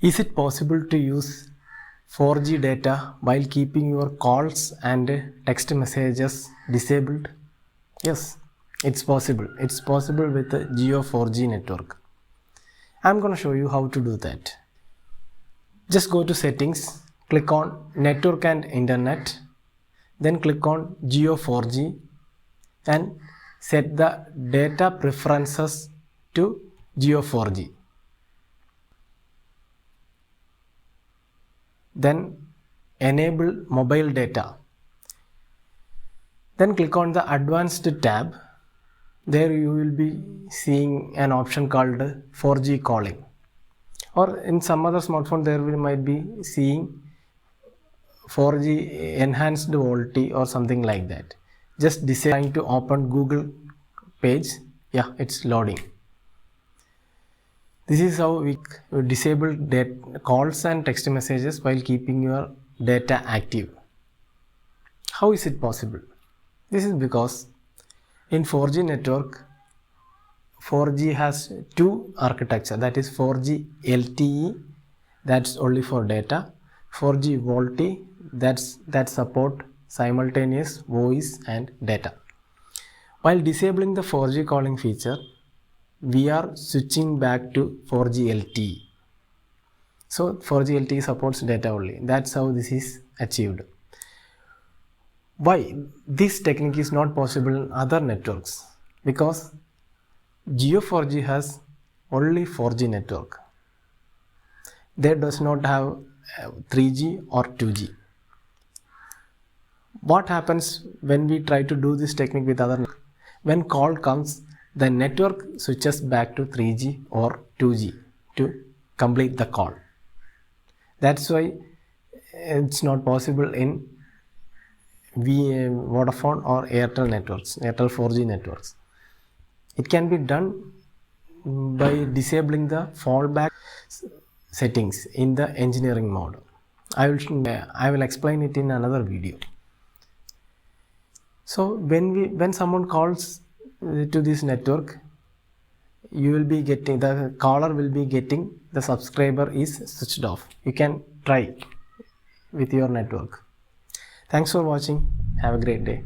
Is it possible to use 4G data while keeping your calls and text messages disabled? Yes, it's possible. It's possible with the Jio 4G network. I'm going to show you how to do that. Just go to settings, click on network and internet, then click on Jio 4G and set the data preferences to Jio 4G. Then enable mobile data. Then click on the advanced tab. There you will be seeing an option called 4G calling, or in some other smartphone there will might be seeing 4G enhanced VoLTE or something like that. Just trying to open Google page. Yeah, it's loading. This is how we disable calls and text messages while keeping your data active. How is it possible? This is because in 4G network, 4G has two architecture, that is 4G LTE, that's only for data, 4G VoLTE, that support simultaneous voice and data. While disabling the 4G calling feature, we are switching back to 4G LTE. So 4G LTE supports data only. That's how this is achieved. Why this technique is not possible in other networks? Because Jio 4G has only 4G network. They does not have 3G or 2G. What happens when we try to do this technique with other networks? When call comes, the network switches back to 3G or 2G to complete the call. That's why it's not possible in Vodafone or Airtel networks, Airtel 4G networks. It can be done by disabling the fallback settings in the engineering mode. I will explain it in another video. So when someone calls to this network, you will be getting, the caller will be getting the subscriber is switched off. You can try with your network. Thanks for watching. Have a great day.